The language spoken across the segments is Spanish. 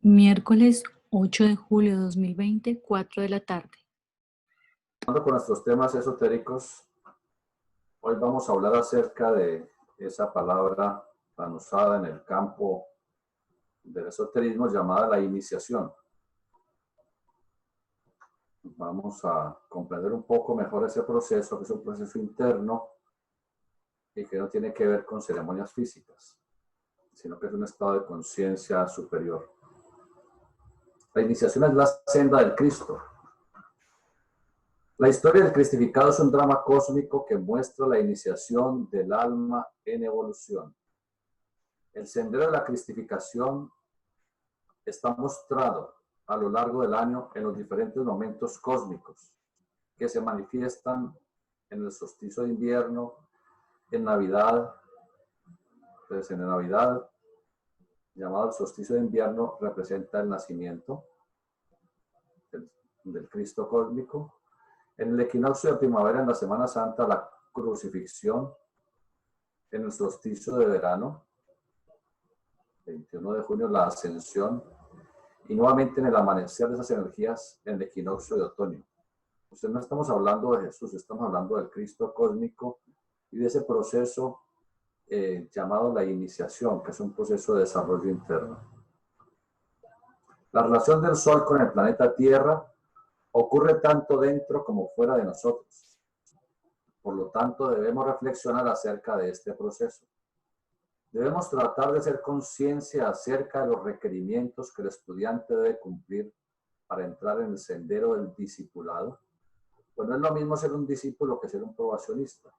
Miércoles 8 de julio de 2020, 4 de la tarde. Con nuestros temas esotéricos, hoy vamos a hablar acerca de esa palabra tan usada en el campo del esoterismo llamada la iniciación. Vamos a comprender un poco mejor ese proceso, que es un proceso interno y que no tiene que ver con ceremonias físicas, sino que es un estado de conciencia superior. La iniciación es la senda del Cristo. La historia del cristificado es un drama cósmico que muestra la iniciación del alma en evolución. El sendero de la cristificación está mostrado a lo largo del año en los diferentes momentos cósmicos que se manifiestan en el solsticio de invierno, en Navidad. Entonces, en la Navidad, llamado el solsticio de invierno, representa el nacimiento del Cristo cósmico. En el equinoccio de primavera, en la Semana Santa, la crucifixión. En el solsticio de verano, 21 de junio, la ascensión. Y nuevamente en el amanecer de esas energías, en el equinoccio de otoño. Entonces no estamos hablando de Jesús, estamos hablando del Cristo cósmico y de ese proceso llamado la iniciación, que es un proceso de desarrollo interno. La relación del Sol con el planeta Tierra ocurre tanto dentro como fuera de nosotros. Por lo tanto, debemos reflexionar acerca de este proceso. Debemos tratar de hacer conciencia acerca de los requerimientos que el estudiante debe cumplir para entrar en el sendero del discipulado. Pues no es lo mismo ser un discípulo que ser un probacionista.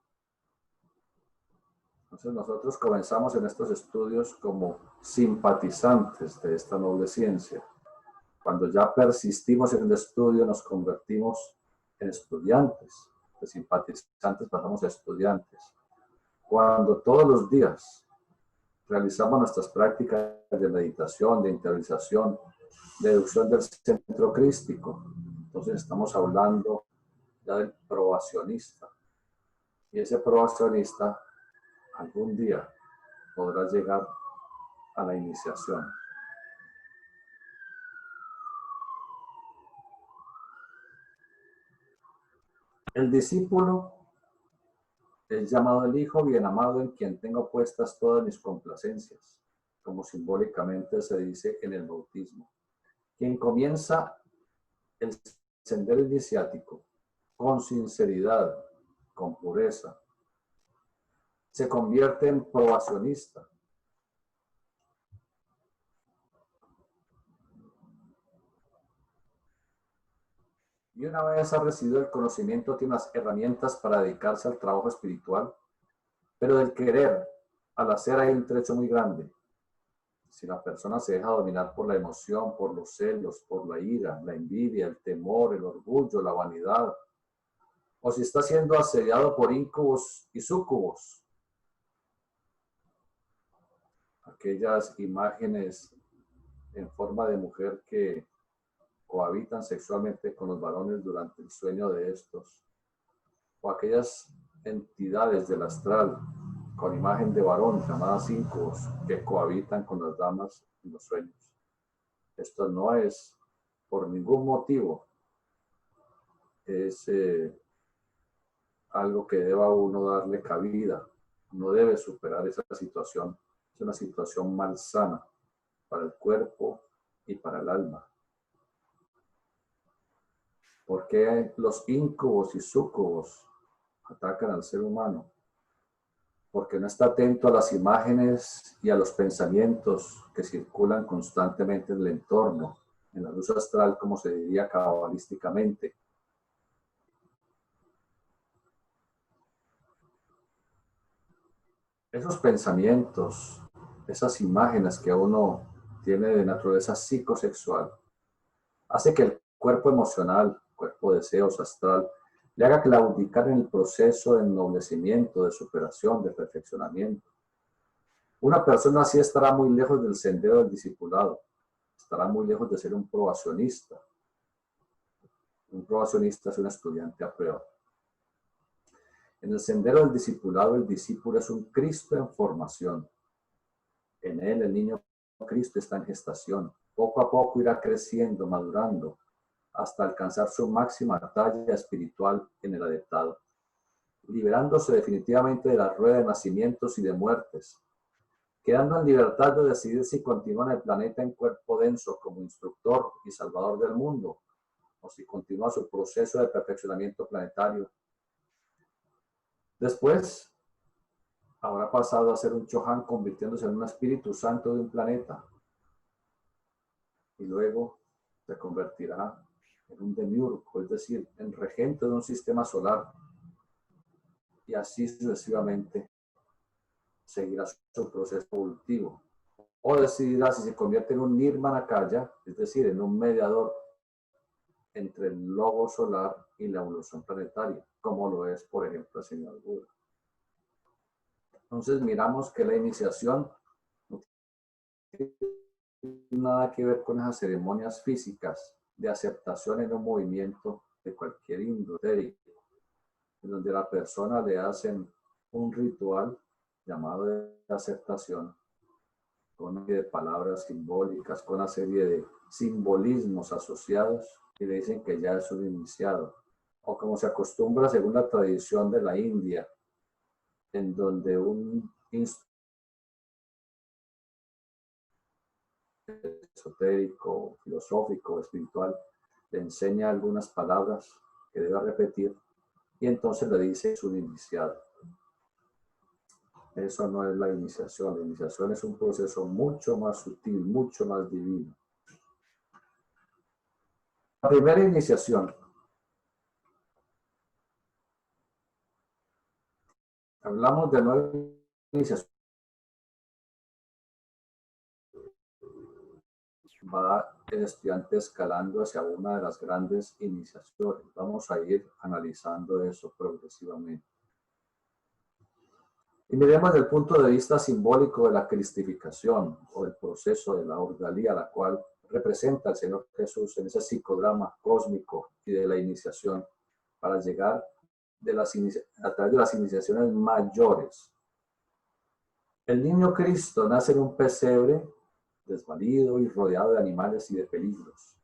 Entonces nosotros comenzamos en estos estudios como simpatizantes de esta noble ciencia. Cuando ya persistimos en el estudio nos convertimos en estudiantes. De simpatizantes pasamos a estudiantes. Cuando todos los días realizamos nuestras prácticas de meditación, de interiorización, de deducción del centro crístico, entonces estamos hablando ya del probacionista. Y ese probacionista algún día podrá llegar a la iniciación. El discípulo es llamado el Hijo bien amado en quien tengo puestas todas mis complacencias, como simbólicamente se dice en el bautismo. Quien comienza el sendero iniciático con sinceridad, con pureza, se convierte en probacionista. Y una vez ha recibido el conocimiento, tiene las herramientas para dedicarse al trabajo espiritual, pero del querer al hacer hay un trecho muy grande. Si la persona se deja dominar por la emoción, por los celos, por la ira, la envidia, el temor, el orgullo, la vanidad, o si está siendo asediado por íncubos y súcubos, aquellas imágenes en forma de mujer que cohabitan sexualmente con los varones durante el sueño de estos, o aquellas entidades del astral con imagen de varón llamadas íncubos que cohabitan con las damas en los sueños. Esto no es por ningún motivo es algo que deba uno darle cabida. No debe superar esa situación. Es una situación malsana para el cuerpo y para el alma. ¿Por qué los íncubos y súcubos atacan al ser humano? Porque no está atento a las imágenes y a los pensamientos que circulan constantemente en el entorno, en la luz astral, como se diría cabalísticamente. Esos pensamientos, esas imágenes que uno tiene de naturaleza psicosexual, hace que el cuerpo emocional, cuerpo de deseos astral, le haga claudicar en el proceso de ennoblecimiento, de superación, de perfeccionamiento. Una persona así estará muy lejos del sendero del discipulado, estará muy lejos de ser un probacionista. Un probacionista es un estudiante a prueba. En el sendero del discipulado, el discípulo es un Cristo en formación. En él, el niño Cristo está en gestación, poco a poco irá creciendo, madurando, hasta alcanzar su máxima talla espiritual en el adeptado, liberándose definitivamente de la rueda de nacimientos y de muertes, quedando en libertad de decidir si continúa en el planeta en cuerpo denso como instructor y salvador del mundo, o si continúa su proceso de perfeccionamiento planetario. Después, habrá pasado a ser un Chohan, convirtiéndose en un espíritu santo de un planeta, y luego se convertirá en un demiurgo, es decir, en regente de un sistema solar, y así sucesivamente seguirá su proceso evolutivo. O decidirá si se convierte en un Nirmanakaya, es decir, en un mediador entre el logo solar y la evolución planetaria, como lo es, por ejemplo, el señor Buda. Entonces miramos que la iniciación no tiene nada que ver con esas ceremonias físicas de aceptación en un movimiento de cualquier índole, en donde a la persona le hacen un ritual llamado de aceptación, con una serie de palabras simbólicas, con una serie de simbolismos asociados, y le dicen que ya es un iniciado. O como se acostumbra según la tradición de la India, en donde un esotérico, filosófico, espiritual, le enseña algunas palabras que debe repetir y entonces le dice es un iniciado. Eso no es la iniciación es un proceso mucho más sutil, mucho más divino. La primera iniciación. Hablamos de 9 iniciaciones. Va el estudiante escalando hacia una de las grandes iniciaciones. Vamos a ir analizando eso progresivamente. Y miremos desde el punto de vista simbólico de la cristificación o el proceso de la ordalía, la cual representa al Señor Jesús en ese psicodrama cósmico y de la iniciación para llegar a través de las iniciaciones mayores. El niño Cristo nace en un pesebre desvalido y rodeado de animales y de peligros.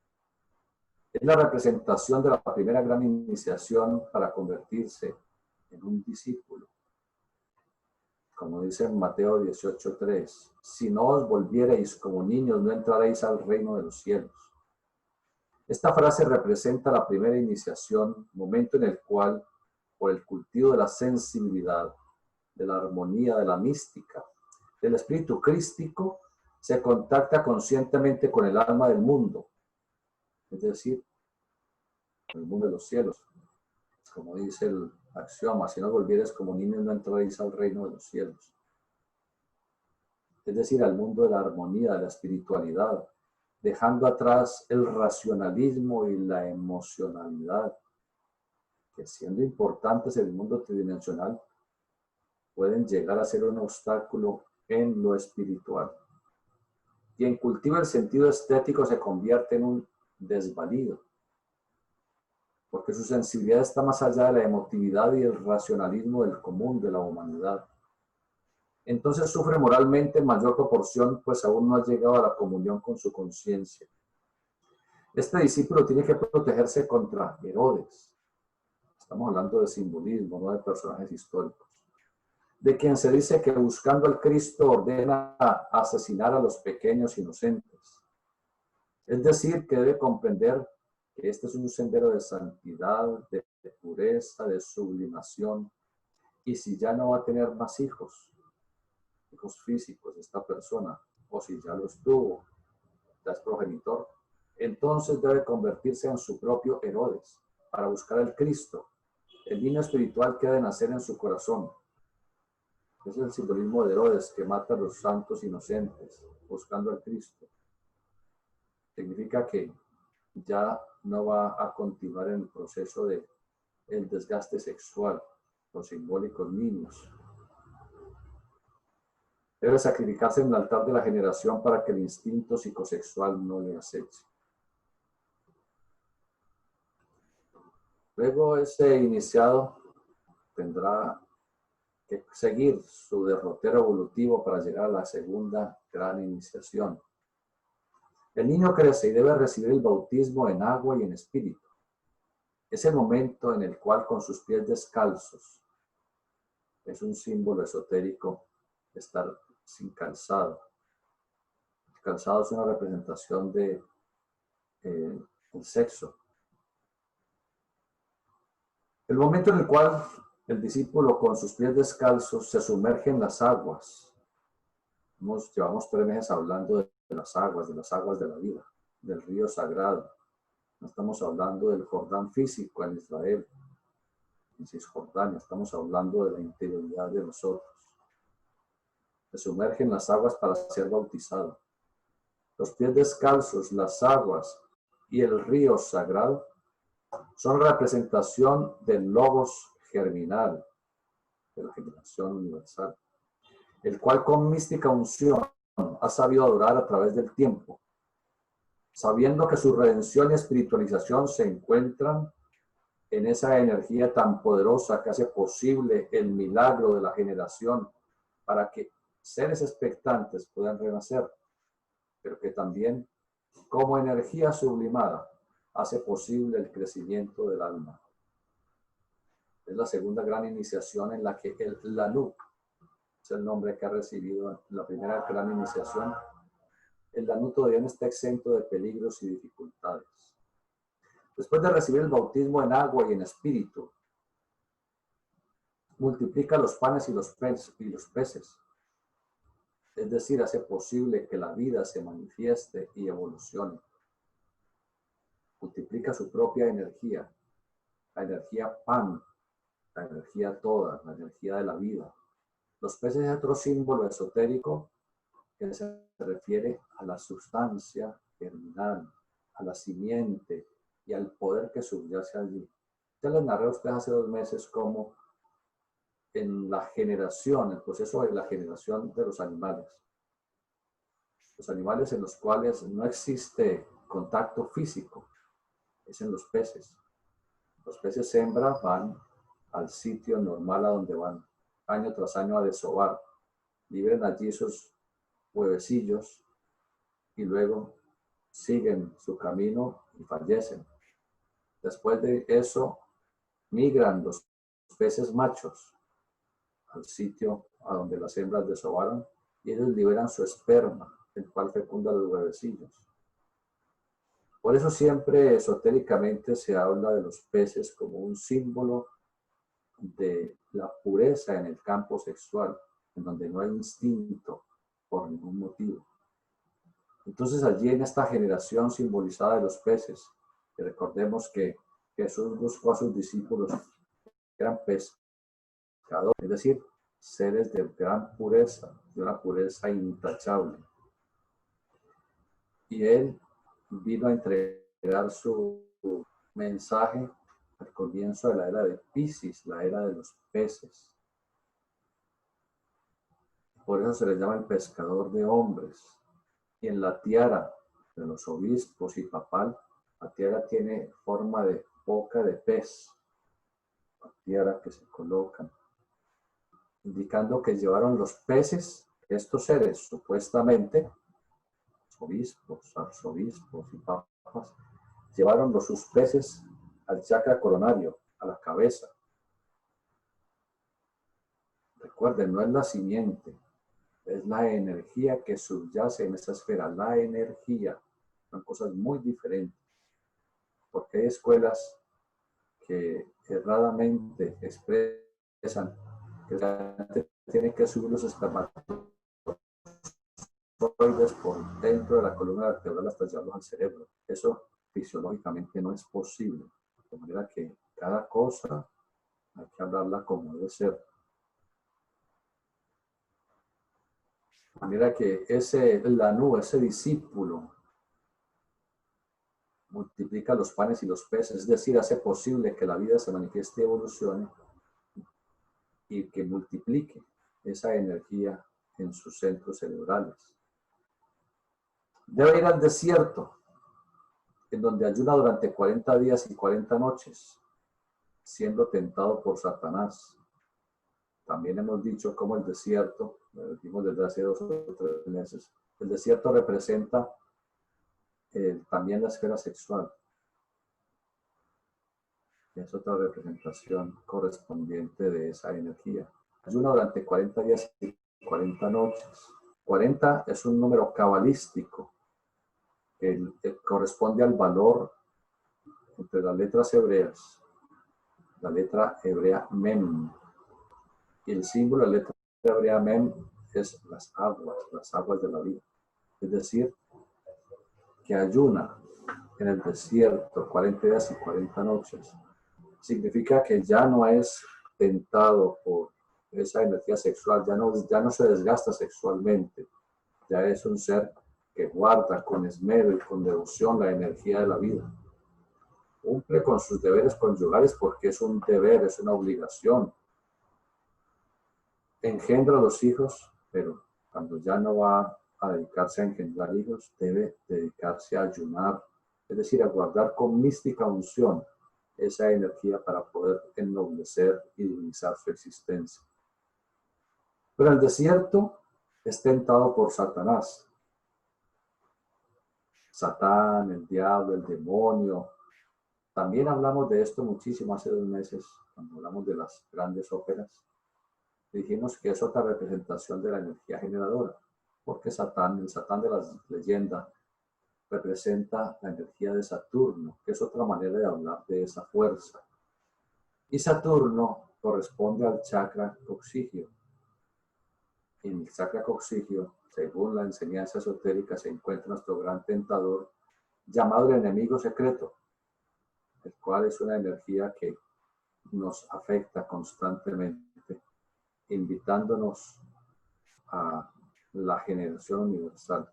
Es la representación de la primera gran iniciación para convertirse en un discípulo. Como dice en Mateo 18:3, si no os volviereis como niños, no entraréis al reino de los cielos. Esta frase representa la primera iniciación, momento en el cual, por el cultivo de la sensibilidad, de la armonía, de la mística, del espíritu crístico, se contacta conscientemente con el alma del mundo, es decir, el mundo de los cielos. Como dice el axioma, si no volvieres como niños, no entraréis al reino de los cielos. Es decir, al mundo de la armonía, de la espiritualidad, dejando atrás el racionalismo y la emocionalidad, que siendo importantes en el mundo tridimensional, pueden llegar a ser un obstáculo en lo espiritual. Quien cultiva el sentido estético se convierte en un desvalido, porque su sensibilidad está más allá de la emotividad y el racionalismo del común de la humanidad. Entonces sufre moralmente en mayor proporción, pues aún no ha llegado a la comunión con su conciencia. Este discípulo tiene que protegerse contra Herodes. Estamos hablando de simbolismo, no de personajes históricos. De quien se dice que buscando al Cristo ordena asesinar a los pequeños inocentes. Es decir, que debe comprender que este es un sendero de santidad, de pureza, de sublimación, y si ya no va a tener más hijos físicos esta persona, o si ya los tuvo, ya es progenitor, entonces debe convertirse en su propio Herodes para buscar al Cristo, el niño espiritual que ha de nacer en su corazón. Ese es el simbolismo de Herodes, que mata a los santos inocentes, buscando al Cristo. Significa que ya no va a continuar en el proceso de el desgaste sexual, los simbólicos niños. Debe sacrificarse en el altar de la generación para que el instinto psicosexual no le aceche. Luego ese iniciado tendrá que seguir su derrotero evolutivo para llegar a la segunda gran iniciación. El niño crece y debe recibir el bautismo en agua y en espíritu. Es el momento en el cual con sus pies descalzos, es un símbolo esotérico estar sin calzado. El calzado es una representación de el sexo. El momento en el cual el discípulo con sus pies descalzos se sumerge en las aguas. Llevamos 3 meses hablando de las aguas de la vida, del río sagrado. No estamos hablando del Jordán físico en Israel, en Cisjordania. Estamos hablando de la interioridad de nosotros. Se sumerge en las aguas para ser bautizado. Los pies descalzos, las aguas y el río sagrado son representación del logos germinal, de la generación universal, el cual con mística unción ha sabido adorar a través del tiempo, sabiendo que su redención y espiritualización se encuentran en esa energía tan poderosa que hace posible el milagro de la generación para que seres expectantes puedan renacer, pero que también como energía sublimada hace posible el crecimiento del alma. Es la segunda gran iniciación en la que el Lanú, es el nombre que ha recibido la primera gran iniciación. El Lanú todavía no está exento de peligros y dificultades. Después de recibir el bautismo en agua y en espíritu, multiplica los panes y los peces. Es decir, hace posible que la vida se manifieste y evolucione. Multiplica su propia energía, la energía pan, la energía toda, la energía de la vida. Los peces es otro símbolo esotérico que se refiere a la sustancia germinal, a la simiente y al poder que subyace allí. Ya les narré a ustedes hace 2 meses cómo en la generación, el proceso de la generación de los animales en los cuales no existe contacto físico, es en los peces. Los peces hembra van al sitio normal a donde van año tras año a desovar, libren allí sus huevecillos y luego siguen su camino y fallecen. Después de eso, migran los peces machos al sitio a donde las hembras desovaron y ellos liberan su esperma, el cual fecunda los huevecillos. Por eso siempre esotéricamente se habla de los peces como un símbolo de la pureza en el campo sexual, en donde no hay instinto por ningún motivo. Entonces allí en esta generación simbolizada de los peces, que recordemos que Jesús buscó a sus discípulos que eran pescadores, es decir, seres de gran pureza, de una pureza intachable. Y él vino a entregar su mensaje al comienzo de la era de Piscis, la era de los peces. Por eso se le llama el pescador de hombres. Y en la tiara de los obispos y papal, la tiara tiene forma de boca de pez. La tiara que se colocan, indicando que llevaron los peces, estos seres supuestamente, obispos, arzobispos y papas, llevaron sus peces al chakra coronario, a la cabeza. Recuerden, no es la simiente, es la energía que subyace en esa esfera, la energía. Son cosas muy diferentes. Porque hay escuelas que erradamente expresan que tienen que subir los espermatozoides por dentro de la columna vertebral hasta llevarlos al cerebro. Eso fisiológicamente no es posible. De manera que cada cosa hay que hablarla como debe ser. De manera que ese Lanú, ese discípulo, multiplica los panes y los peces, es decir, hace posible que la vida se manifieste y evolucione y que multiplique esa energía en sus centros cerebrales. Debe ir al desierto, en donde ayuna durante 40 días y 40 noches, siendo tentado por Satanás. También hemos dicho cómo el desierto, lo dijimos desde hace 2 o 3 meses, el desierto representa también la esfera sexual. Es otra representación correspondiente de esa energía. Ayuna durante 40 días y 40 noches. 40 es un número cabalístico que corresponde al valor entre las letras hebreas, la letra hebrea Mem, y el símbolo de la letra hebrea Mem es las aguas de la vida. Es decir, que ayuna en el desierto 40 días y 40 noches. Significa que ya no es tentado por esa energía sexual, ya no se desgasta sexualmente, ya es un ser que guarda con esmero y con devoción la energía de la vida. Cumple con sus deberes conyugales porque es un deber, es una obligación. Engendra a los hijos, pero cuando ya no va a dedicarse a engendrar hijos, debe dedicarse a ayunar, es decir, a guardar con mística unción esa energía para poder ennoblecer y divinizar su existencia. Pero el desierto es tentado por Satanás. Satán, el diablo, el demonio. También hablamos de esto muchísimo hace 2 meses, cuando hablamos de las grandes óperas. Dijimos que es otra representación de la energía generadora, porque Satán, el Satán de las leyendas, representa la energía de Saturno, que es otra manera de hablar de esa fuerza. Y Saturno corresponde al chakra coxigio. En el chakra coxigio, según la enseñanza esotérica, se encuentra nuestro gran tentador, llamado el enemigo secreto, el cual es una energía que nos afecta constantemente, invitándonos a la generación universal.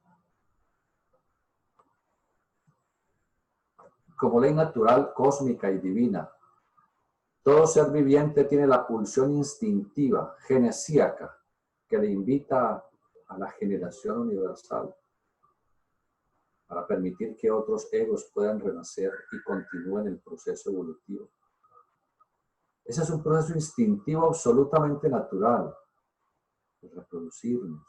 Como ley natural, cósmica y divina, todo ser viviente tiene la pulsión instintiva, genesíaca, que le invita a la generación universal para permitir que otros egos puedan renacer y continúen el proceso evolutivo. Ese es un proceso instintivo absolutamente natural, de reproducirnos,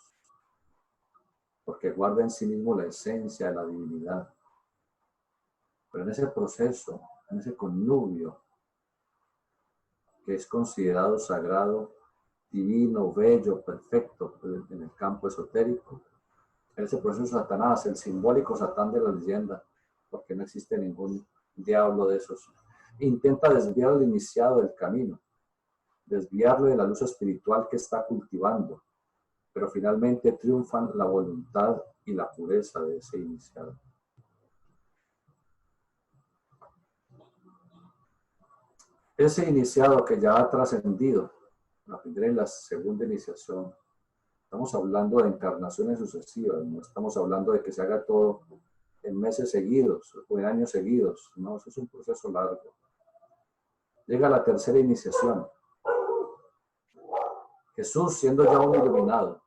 porque guarda en sí mismo la esencia de la divinidad. Pero en ese proceso, en ese connubio, que es considerado sagrado, divino, bello, perfecto en el campo esotérico, ese proceso Satanás, el simbólico Satán de la leyenda, porque no existe ningún diablo de esos, intenta desviar al iniciado del camino, desviarle de la luz espiritual que está cultivando, pero finalmente triunfan la voluntad y la pureza de ese iniciado. Ese iniciado que ya ha trascendido la primera y la segunda iniciación, estamos hablando de encarnaciones sucesivas, no estamos hablando de que se haga todo en meses seguidos o en años seguidos, no, eso es un proceso largo. Llega la tercera iniciación. Jesús, siendo ya un iluminado,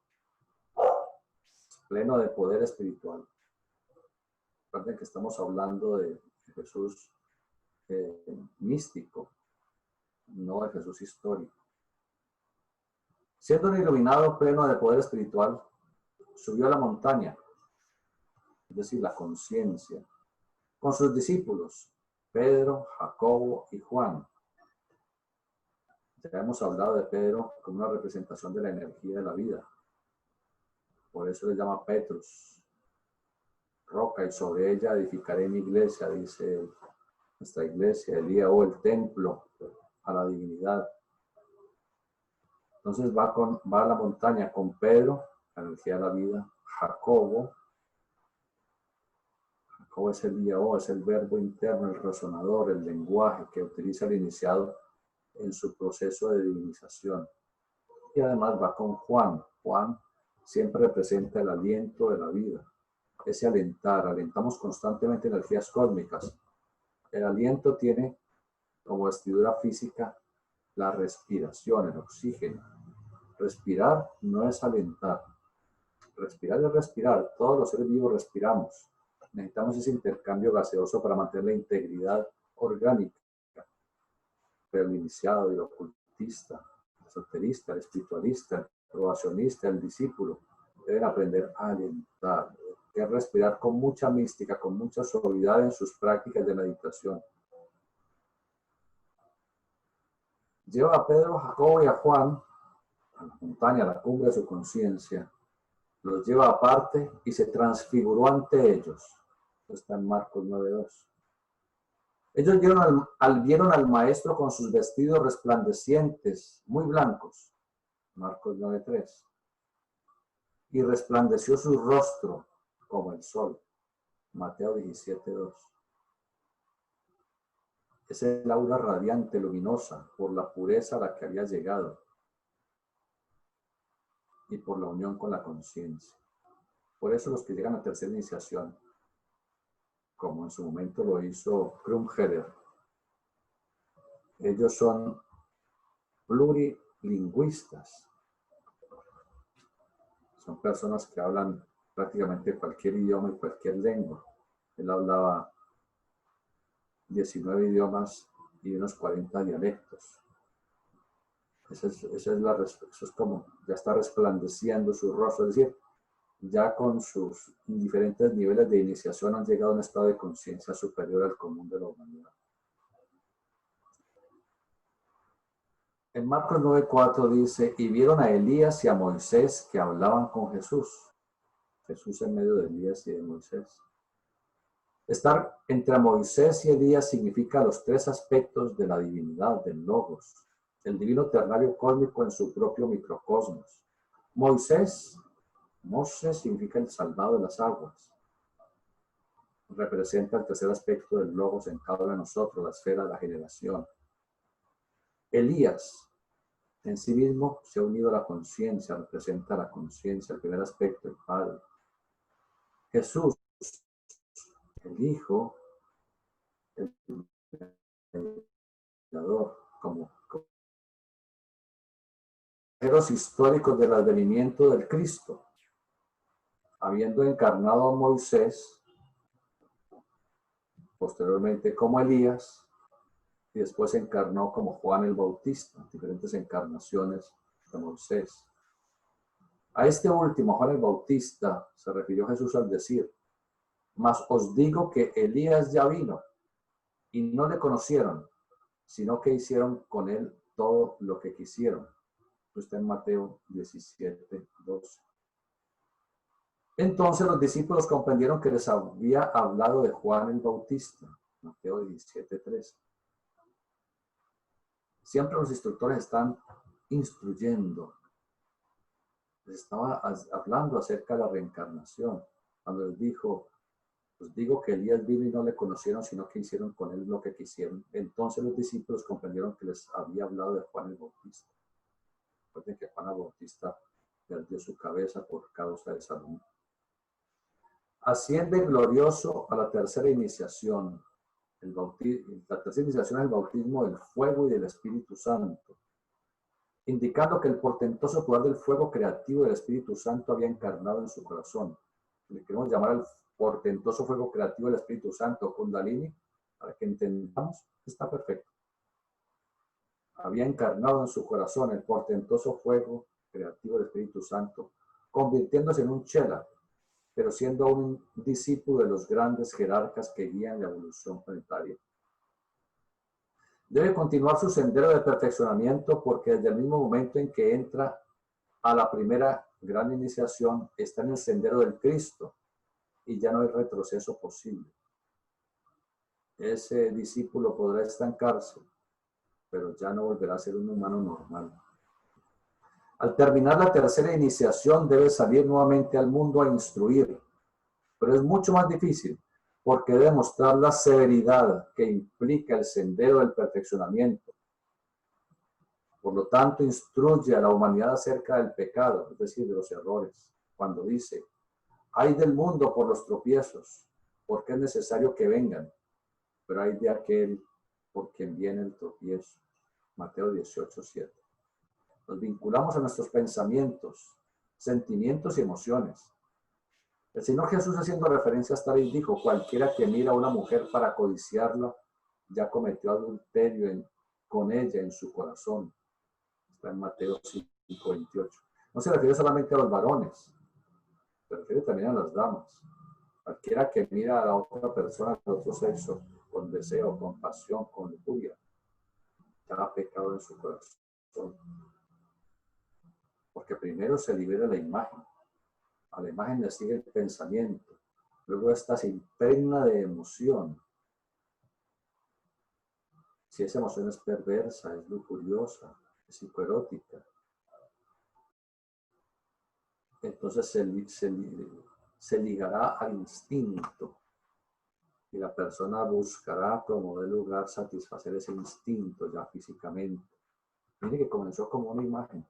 pleno de poder espiritual. Recuerden que estamos hablando de Jesús místico, no de Jesús histórico. Siendo un iluminado pleno de poder espiritual, subió a la montaña, es decir, la conciencia, con sus discípulos, Pedro, Jacobo y Juan. Ya hemos hablado de Pedro como una representación de la energía de la vida. Por eso le llama Petrus, roca, y sobre ella edificaré mi iglesia, dice nuestra iglesia, el día o el templo a la divinidad. Entonces va a la montaña con Pedro, la energía de la vida, Jacobo es el día o, es el verbo interno, el resonador, el lenguaje que utiliza el iniciado en su proceso de divinización. Y además va con Juan. Juan siempre representa el aliento de la vida, ese alentar. Alentamos constantemente energías cósmicas. El aliento tiene como vestidura física la respiración, el oxígeno. Respirar no es alentar. Respirar es respirar. Todos los seres vivos respiramos. Necesitamos ese intercambio gaseoso para mantener la integridad orgánica. Pero el iniciado, el ocultista, el esoterista, el espiritualista, el probacionista, el discípulo, deben aprender a alentar, que es respirar con mucha mística, con mucha suavidad en sus prácticas de meditación. Lleva a Pedro, a Jacobo y a Juan a la montaña, a la cumbre de su conciencia. Los lleva aparte y se transfiguró ante ellos. Esto está en Marcos 9:2. Ellos vieron al maestro con sus vestidos resplandecientes, muy blancos. Marcos 9:3. Y resplandeció su rostro como el sol. Mateo 17:2. Es el aura radiante, luminosa, por la pureza a la que había llegado y por la unión con la conciencia. Por eso los que llegan a tercera iniciación, como en su momento lo hizo Krumheder, ellos son plurilingüistas. Son personas que hablan prácticamente cualquier idioma y cualquier lengua. Él hablaba 19 idiomas y unos 40 dialectos. Eso es como, ya está resplandeciendo su rostro, es decir, ya con sus diferentes niveles de iniciación han llegado a un estado de conciencia superior al común de la humanidad. En Marcos 9:4 dice, y vieron a Elías y a Moisés que hablaban con Jesús. Jesús en medio de Elías y de Moisés. Estar entre Moisés y Elías significa los tres aspectos de la divinidad, del Logos, el divino ternario cósmico en su propio microcosmos. Moisés significa el salvado de las aguas. Representa el tercer aspecto del Logos en cada uno de nosotros, la esfera de la generación. Elías, en sí mismo, se ha unido a la conciencia, representa la conciencia, el primer aspecto, el Padre. Jesús, el Hijo, el Creador, como héroes históricos del advenimiento del Cristo, habiendo encarnado a Moisés, posteriormente como Elías, y después encarnó como Juan el Bautista, diferentes encarnaciones de Moisés. A este último, Juan el Bautista, se refirió Jesús al decir, mas os digo que Elías ya vino, y no le conocieron, sino que hicieron con él todo lo que quisieron. Esto está en Mateo 17:12. Entonces los discípulos comprendieron que les había hablado de Juan el Bautista. Mateo 17:13. Siempre los instructores están instruyendo. Les estaba hablando acerca de la reencarnación. Cuando les dijo, os digo que Elías vino y no le conocieron, sino que hicieron con él lo que quisieron. Entonces los discípulos comprendieron que les había hablado de Juan el Bautista. Recuerden que Juan el Bautista perdió su cabeza por causa de salud. Asciende glorioso a la tercera iniciación. La tercera iniciación es el bautismo del fuego y del Espíritu Santo, indicando que el portentoso poder del fuego creativo del Espíritu Santo había encarnado en su corazón. Le queremos llamar al portentoso fuego creativo del Espíritu Santo, Kundalini, para que entendamos, está perfecto. Había encarnado en su corazón el portentoso fuego creativo del Espíritu Santo, convirtiéndose en un chela, pero siendo un discípulo de los grandes jerarcas que guían la evolución planetaria. Debe continuar su sendero de perfeccionamiento porque desde el mismo momento en que entra a la primera gran iniciación, está en el sendero del Cristo y ya no hay retroceso posible. Ese discípulo podrá estancarse, pero ya no volverá a ser un humano normal. Al terminar la tercera iniciación debe salir nuevamente al mundo a instruir, pero es mucho más difícil porque debe mostrar la severidad que implica el sendero del perfeccionamiento. Por lo tanto, instruye a la humanidad acerca del pecado, es decir, de los errores, cuando dice, ay del mundo por los tropiezos, porque es necesario que vengan, pero hay de aquel por quien viene el tropiezo. Mateo 18:7. Nos vinculamos a nuestros pensamientos, sentimientos y emociones. El Señor Jesús, haciendo referencia a esta ley, dijo, cualquiera que mira a una mujer para codiciarla, ya cometió adulterio con ella en su corazón. Está en Mateo 5:28. No se refiere solamente a los varones, se refiere también a las damas. Cualquiera que mira a la otra persona, al otro sexo, con deseo, con pasión, con lujuria, ya ha pecado en su corazón. Porque primero se libera la imagen. A la imagen le sigue el pensamiento. Luego esta se impregna de emoción. Si esa emoción es perversa, es lujuriosa, es psicoerótica, entonces se ligará al instinto y la persona buscará como de lugar satisfacer ese instinto ya físicamente. Mire que comenzó como una imagen,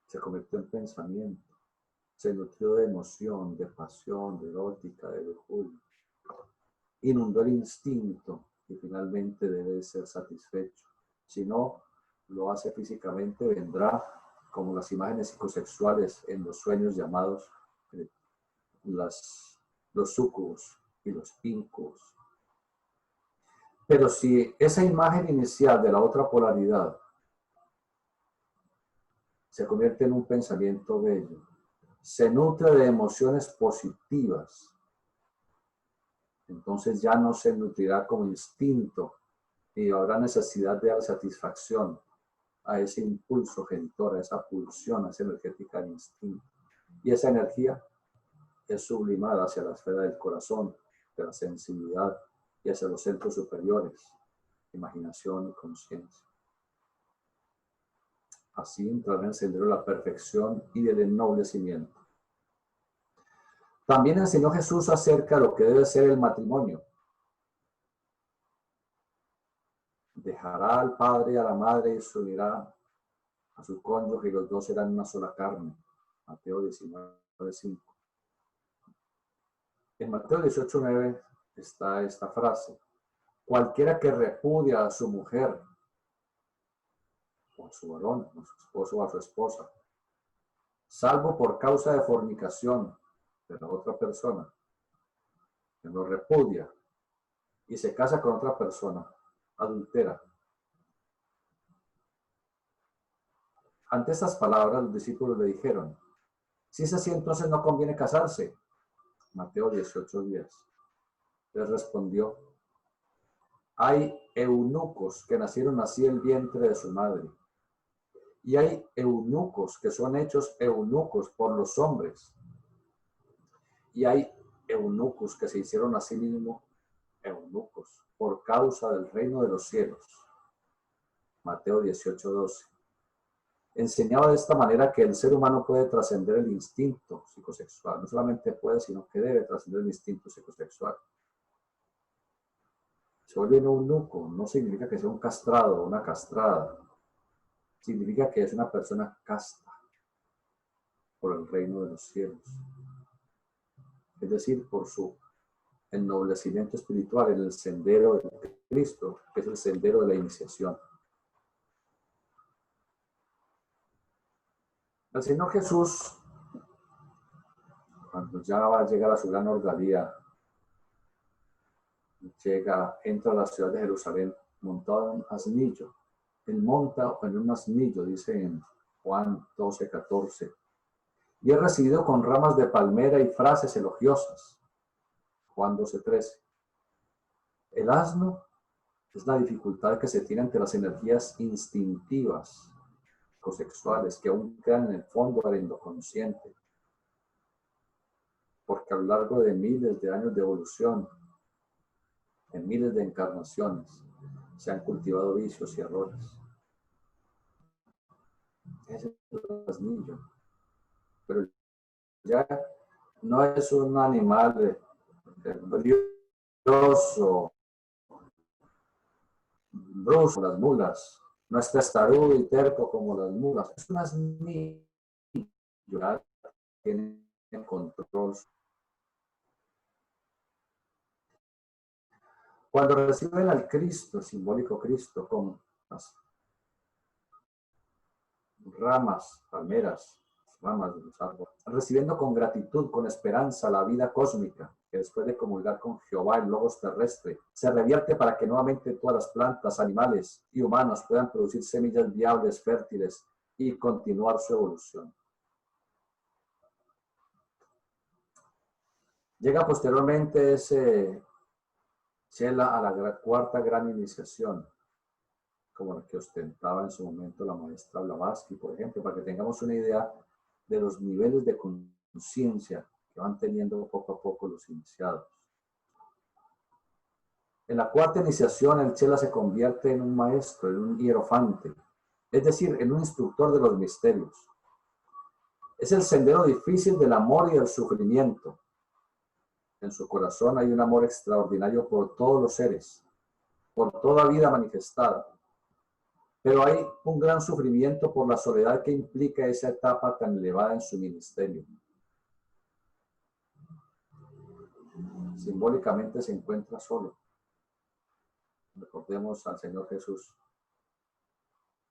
se convirtió en pensamiento, se nutrió de emoción, de pasión, de erótica, de lujuria, inundó el instinto y finalmente debe ser satisfecho. Si no lo hace físicamente, vendrá como las imágenes psicosexuales en los sueños llamados los súcubos y los íncubos. Pero si esa imagen inicial de la otra polaridad se convierte en un pensamiento bello, se nutre de emociones positivas, entonces ya no se nutrirá como instinto y habrá necesidad de dar satisfacción a ese impulso genitor, a esa pulsión, a esa energética del instinto. Y esa energía es sublimada hacia la esfera del corazón, de la sensibilidad y hacia los centros superiores, imaginación y conciencia. Así entrará en el sendero de la perfección y del ennoblecimiento. También enseñó Jesús acerca de lo que debe ser el matrimonio. Dejará al padre y a la madre y se unirá a su cónyuge y los dos serán una sola carne. Mateo 19:5. En Mateo 18:9 está esta frase. Cualquiera que repudia a su mujer, o a su varón, a su esposo o a su esposa, salvo por causa de fornicación de la otra persona, que lo repudia y se casa con otra persona, adultera. Ante estas palabras, los discípulos le dijeron, si es así, entonces no conviene casarse. Mateo 18:10. Les respondió, hay eunucos que nacieron así el vientre de su madre, y hay eunucos que son hechos eunucos por los hombres, y hay eunucos que se hicieron a sí mismos eunucos por causa del reino de los cielos. Mateo 18:12. Enseñaba de esta manera que el ser humano puede trascender el instinto psicosexual. No solamente puede, sino que debe trascender el instinto psicosexual. Se vuelve un eunuco no significa que sea un castrado o una castrada. Significa que es una persona casta por el reino de los cielos. Es decir, por su ennoblecimiento espiritual en el sendero de Cristo, que es el sendero de la iniciación. El Señor Jesús, cuando ya va a llegar a su gran ordalía, entra a la ciudad de Jerusalén montado en un asnillo. Él monta en un asnillo, dice en Juan 12:14. Y es recibido con ramas de palmera y frases elogiosas. Juan 12:13. El asno es la dificultad que se tiene ante las energías instintivas, psicosexuales, que aún quedan en el fondo del endoconsciente. Porque a lo largo de miles de años de evolución, en miles de encarnaciones, se han cultivado vicios y errores. Ese es el asnillo. Pero ya no es un animal brioso, brusco, las mulas. No es testarudo y terco como las mulas. Es un asnillo. Tiene control. Cuando reciben al Cristo, simbólico Cristo, con las ramas, palmeras, ramas de los árboles, recibiendo con gratitud, con esperanza la vida cósmica, que después de comulgar con Jehová, el logos terrestre, se revierte para que nuevamente todas las plantas, animales y humanos puedan producir semillas viables, fértiles y continuar su evolución. Llega posteriormente ese chela a la cuarta gran iniciación, como la que ostentaba en su momento la maestra Blavatsky, por ejemplo, para que tengamos una idea de los niveles de conciencia que van teniendo poco a poco los iniciados. En la cuarta iniciación, el chela se convierte en un maestro, en un hierofante, es decir, en un instructor de los misterios. Es el sendero difícil del amor y del sufrimiento. En su corazón hay un amor extraordinario por todos los seres, por toda vida manifestada. Pero hay un gran sufrimiento por la soledad que implica esa etapa tan elevada en su ministerio. Simbólicamente se encuentra solo. Recordemos al Señor Jesús.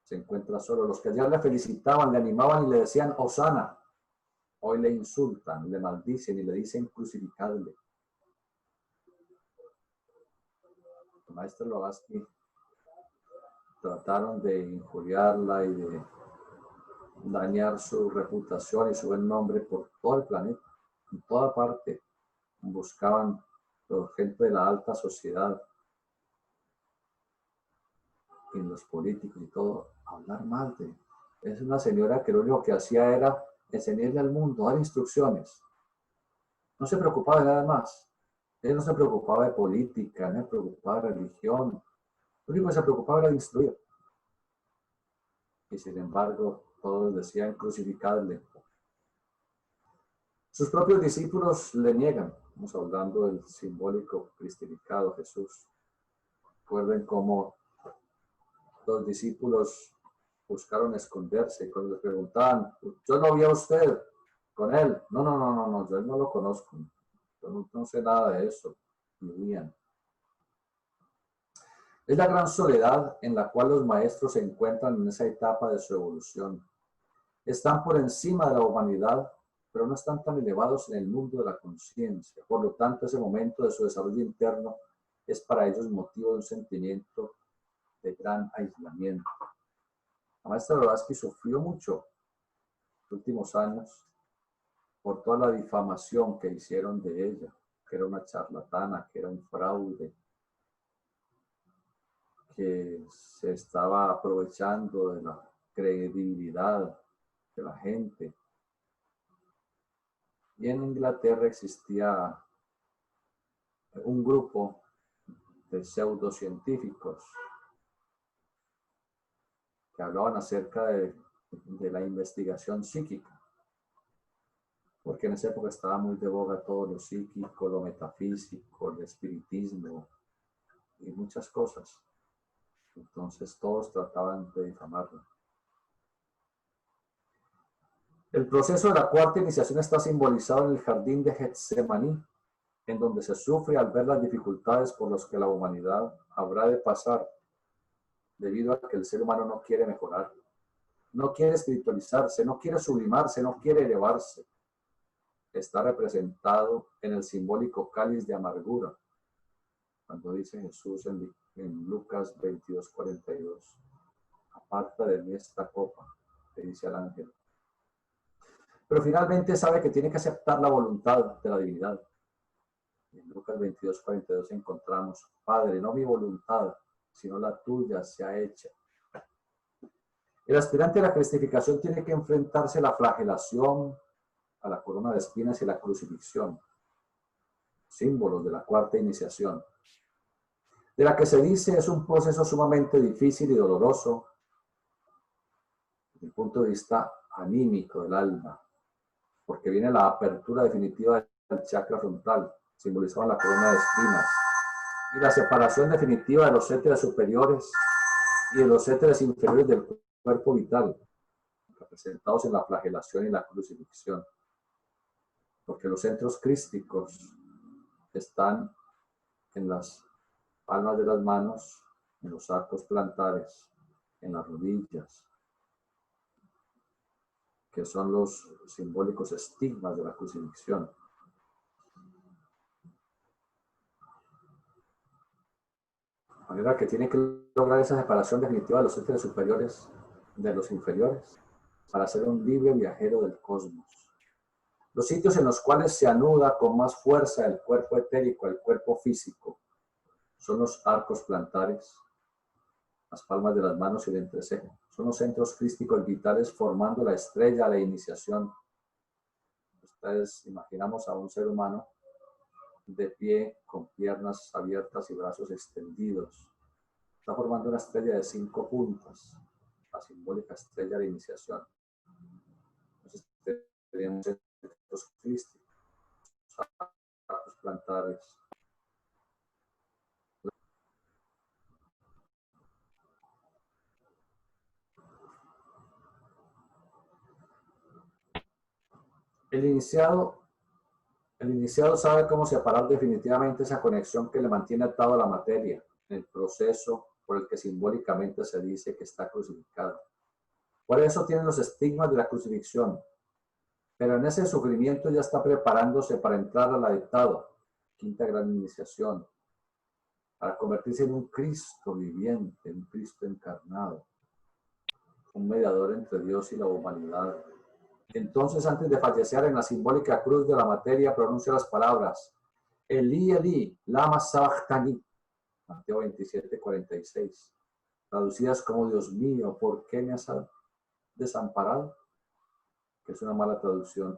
Se encuentra solo. Los que ayer le felicitaban, le animaban y le decían Hosana, hoy le insultan, le maldicen y le dicen crucificadle. El maestro Blavatsky trataron de injuriarla y de dañar su reputación y su buen nombre por todo el planeta, en toda parte. Buscaban los gente de la alta sociedad y los políticos y todo, hablar mal de. Es una señora que lo único que hacía era enseñarle al mundo, dar instrucciones. No se preocupaba de nada más. Él no se preocupaba de política, no se preocupaba de religión. Lo único que se preocupaba era de instruir. Y sin embargo, todos decían crucificarle. Sus propios discípulos le niegan. Estamos hablando del simbólico cristificado Jesús. Recuerden cómo los discípulos buscaron esconderse y cuando les preguntaban, yo no vi a usted con él. No, yo no lo conozco. Yo no sé nada de eso. Y huían. Es la gran soledad en la cual los maestros se encuentran en esa etapa de su evolución. Están por encima de la humanidad, pero no están tan elevados en el mundo de la conciencia. Por lo tanto, ese momento de su desarrollo interno es para ellos motivo de un sentimiento de gran aislamiento. La maestra Blavatsky sufrió mucho en los últimos años por toda la difamación que hicieron de ella, que era una charlatana, que era un fraude, que se estaba aprovechando de la credibilidad de la gente. Y en Inglaterra existía un grupo de pseudocientíficos que hablaban acerca de la investigación psíquica, porque en esa época estaba muy de boga todo lo psíquico, lo metafísico, el espiritismo y muchas cosas. Entonces todos trataban de difamarlo. El proceso de la cuarta iniciación está simbolizado en el jardín de Getsemaní, en donde se sufre al ver las dificultades por las que la humanidad habrá de pasar, debido a que el ser humano no quiere mejorar, no quiere espiritualizarse, no quiere sublimarse, no quiere elevarse. Está representado en el simbólico cáliz de amargura, cuando dice Jesús en Lucas 22:42, aparta de mí esta copa, le dice al ángel. Pero finalmente sabe que tiene que aceptar la voluntad de la divinidad. En Lucas 22:42 encontramos, Padre, no mi voluntad, sino la tuya sea hecha. El aspirante a la cristificación tiene que enfrentarse a la flagelación, a la corona de espinas y la crucifixión, símbolos de la cuarta iniciación, de la que se dice es un proceso sumamente difícil y doloroso desde el punto de vista anímico del alma, porque viene la apertura definitiva del chakra frontal, simbolizado en la corona de espinas, y la separación definitiva de los éteres superiores y de los éteres inferiores del cuerpo vital, representados en la flagelación y la crucifixión, porque los centros crísticos están en las palmas de las manos, en los arcos plantares, en las rodillas, que son los simbólicos estigmas de la crucifixión. De manera que tiene que lograr esa separación definitiva de los éteres superiores de los inferiores para ser un libre viajero del cosmos. Los sitios en los cuales se anuda con más fuerza el cuerpo etérico al cuerpo físico son los arcos plantares, las palmas de las manos y el entrecejo. Son los centros crísticos vitales formando la estrella de iniciación. Ustedes imaginamos a un ser humano de pie, con piernas abiertas y brazos extendidos. Está formando una estrella de 5 puntas, la simbólica estrella de iniciación. Entonces tenemos centros crísticos, arcos plantares. El iniciado sabe cómo separar definitivamente esa conexión que le mantiene atado a la materia, en el proceso por el que simbólicamente se dice que está crucificado. Por eso tiene los estigmas de la crucifixión, pero en ese sufrimiento ya está preparándose para entrar al adeptado, quinta gran iniciación, para convertirse en un Cristo viviente, un Cristo encarnado, un mediador entre Dios y la humanidad. Entonces, antes de fallecer en la simbólica cruz de la materia, pronuncia las palabras Elí, Elí, lama sabachthani, Mateo 27, 46, traducidas como Dios mío, ¿por qué me has desamparado? Que es una mala traducción.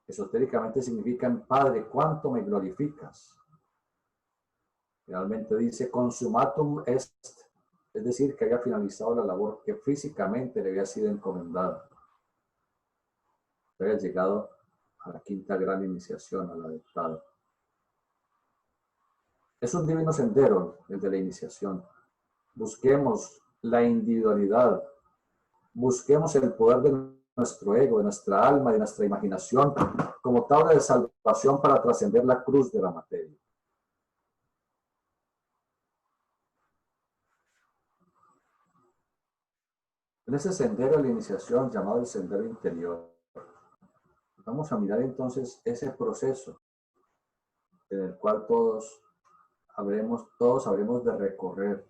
Esotéricamente significan Padre, ¿cuánto me glorificas? Finalmente dice consumatum est, es decir, que había finalizado la labor que físicamente le había sido encomendada. Había llegado a la quinta gran iniciación, al adeptado. Es un divino sendero el de la iniciación. Busquemos la individualidad, busquemos el poder de nuestro ego, de nuestra alma, de nuestra imaginación, como tabla de salvación para trascender la cruz de la materia. En ese sendero de la iniciación, llamado el sendero interior, vamos a mirar entonces ese proceso en el cual todos habremos de recorrer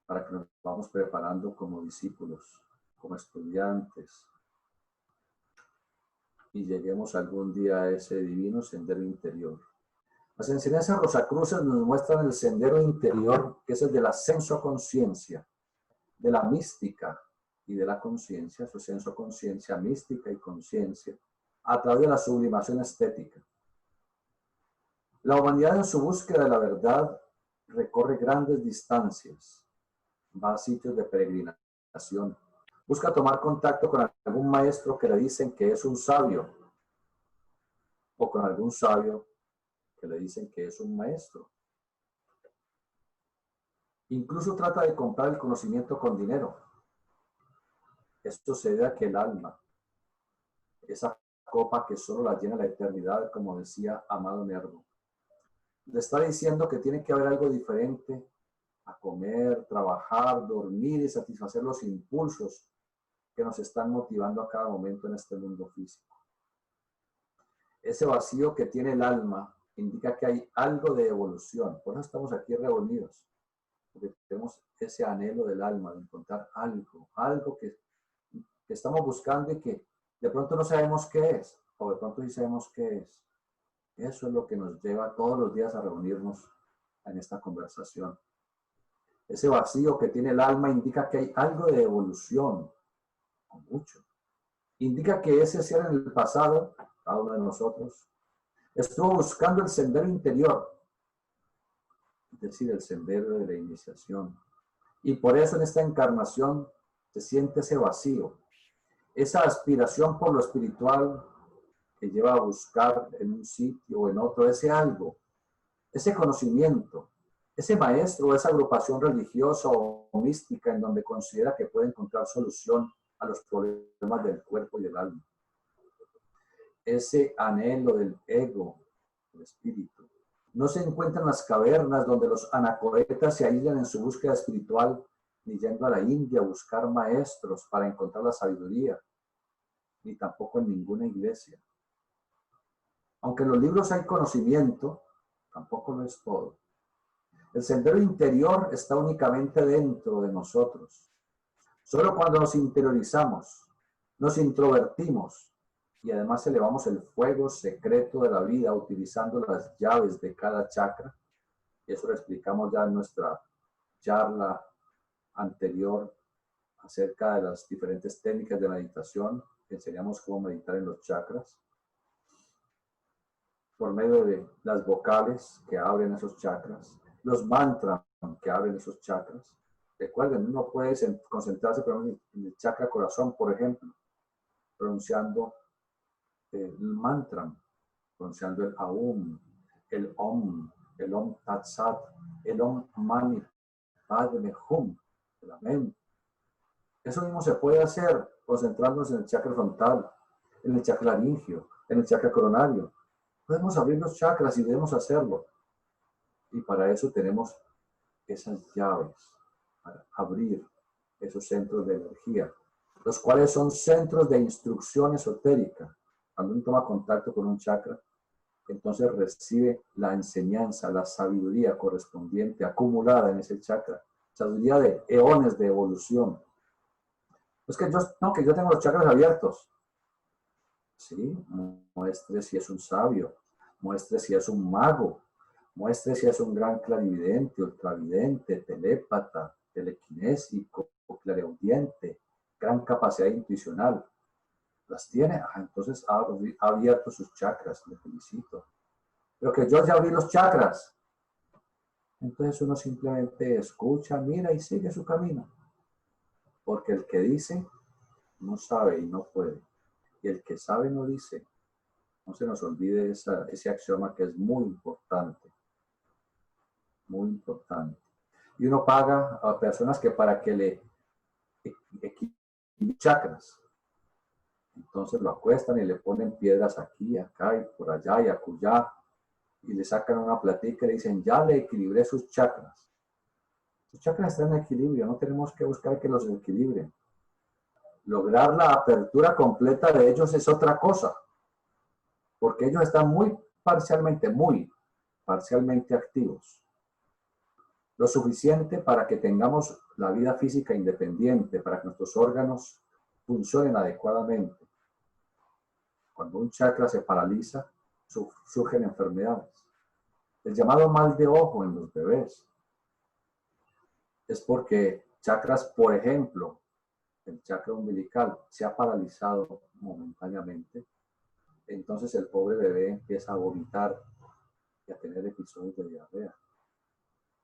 para que nos vamos preparando como discípulos, como estudiantes, y lleguemos algún día a ese divino sendero interior. Las enseñanzas rosacruces nos muestran el sendero interior, que es el del ascenso a conciencia, de la mística y de la conciencia, su ascenso a conciencia, mística y conciencia, a través de la sublimación estética. La humanidad en su búsqueda de la verdad recorre grandes distancias, va a sitios de peregrinación, busca tomar contacto con algún maestro que le dicen que es un sabio, o con algún sabio que le dicen que es un maestro. Incluso trata de comprar el conocimiento con dinero. Esto se debe a que el alma, esa copa que solo la llena la eternidad, como decía Amado Nervo, le está diciendo que tiene que haber algo diferente a comer, trabajar, dormir y satisfacer los impulsos que nos están motivando a cada momento en este mundo físico. Ese vacío que tiene el alma indica que hay algo de evolución. Por eso estamos aquí reunidos, porque tenemos ese anhelo del alma de encontrar algo que estamos buscando y que de pronto no sabemos qué es, o de pronto sí sabemos qué es. Eso es lo que nos lleva todos los días a reunirnos en esta conversación. Ese vacío que tiene el alma indica que hay algo de evolución, o mucho. Indica que ese ser en el pasado, cada uno de nosotros, estuvo buscando el sendero interior, es decir, el sendero de la iniciación. Y por eso en esta encarnación se siente ese vacío, esa aspiración por lo espiritual que lleva a buscar en un sitio o en otro ese algo, ese conocimiento, ese maestro o esa agrupación religiosa o mística en donde considera que puede encontrar solución a los problemas del cuerpo y del alma. Ese anhelo del ego, del espíritu, no se encuentra en las cavernas donde los anacoretas se aíslan en su búsqueda espiritual, ni yendo a la India a buscar maestros para encontrar la sabiduría, ni tampoco en ninguna iglesia. Aunque en los libros hay conocimiento, tampoco lo es todo. El sendero interior está únicamente dentro de nosotros. Solo cuando nos interiorizamos, nos introvertimos, y además elevamos el fuego secreto de la vida utilizando las llaves de cada chakra. Y eso lo explicamos ya en nuestra charla anterior acerca de las diferentes técnicas de meditación. Enseñamos cómo meditar en los chakras por medio de las vocales que abren esos chakras, los mantras que abren esos chakras. Recuerden, uno puede concentrarse en el chakra corazón, por ejemplo, pronunciando el mantra, pronunciando el aum, el om tat sat, el om mani padme hum, el amén. Eso mismo se puede hacer concentrándonos en el chakra frontal, en el chakra laringio, en el chakra coronario. Podemos abrir los chakras y debemos hacerlo. Y para eso tenemos esas llaves, para abrir esos centros de energía, los cuales son centros de instrucción esotérica. Cuando uno toma contacto con un chakra, entonces recibe la enseñanza, la sabiduría correspondiente, acumulada en ese chakra, sabiduría de eones de evolución. Es que yo tengo los chakras abiertos. Sí, muestre si es un sabio, muestre si es un mago, muestre si es un gran clarividente, ultravidente, telépata, telequinésico, clareaudiente, gran capacidad intuicional. ¿Las tiene? Entonces ha abierto sus chakras, le felicito. Pero que yo ya abrí los chakras. Entonces uno simplemente escucha, mira y sigue su camino. Porque el que dice no sabe y no puede. Y el que sabe no dice. No se nos olvide ese axioma que es muy importante. Muy importante. Y uno paga a personas que para que le equilibren chakras. Entonces lo acuestan y le ponen piedras aquí, acá y por allá y acullá. Y le sacan una platica y le dicen, ya le equilibré sus chakras. Sus chakras están en equilibrio, no tenemos que buscar que los equilibren. Lograr la apertura completa de ellos es otra cosa. Porque ellos están muy parcialmente activos. Lo suficiente para que tengamos la vida física independiente, para que nuestros órganos funcionen adecuadamente. Cuando un chakra se paraliza, surgen enfermedades. El llamado mal de ojo en los bebés es porque chakras, por ejemplo, el chakra umbilical se ha paralizado momentáneamente. Entonces el pobre bebé empieza a vomitar y a tener episodios de diarrea.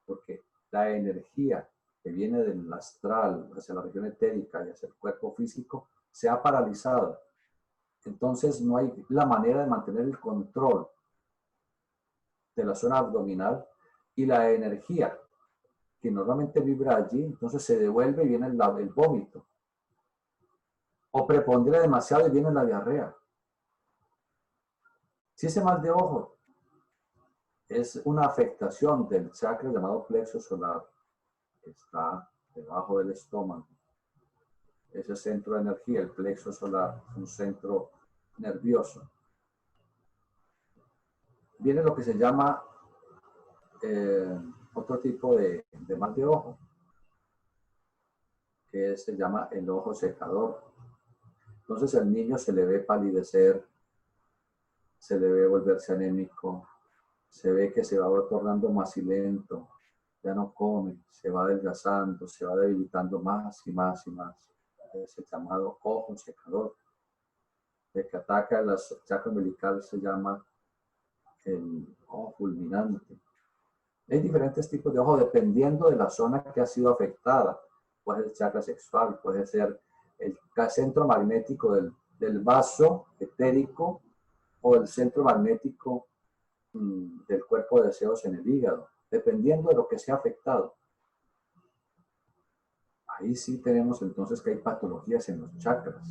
Porque la energía que viene del astral hacia la región etérica y hacia el cuerpo físico se ha paralizado. Entonces no hay la manera de mantener el control de la zona abdominal y la energía que normalmente vibra allí, entonces se devuelve y viene el vómito. O prepondera demasiado y viene la diarrea. Si ese mal de ojo es una afectación del chakra llamado plexo solar, que está debajo del estómago, ese centro de energía, el plexo solar, un centro nervioso. Viene lo que se llama otro tipo de mal de ojo, que se llama el ojo secador. Entonces el niño se le ve palidecer, se le ve volverse anémico, se ve que se va tornando macilento, ya no come, se va adelgazando, se va debilitando más y más y más. Es el llamado ojo secador. El que ataca el chakra umbilical se llama el ojo fulminante. Hay diferentes tipos de ojo dependiendo de la zona que ha sido afectada. Puede ser el chakra sexual, puede ser el centro magnético del vaso etérico o el centro magnético del cuerpo de deseos en el hígado, dependiendo de lo que sea afectado. Ahí sí tenemos entonces que hay patologías en los chakras,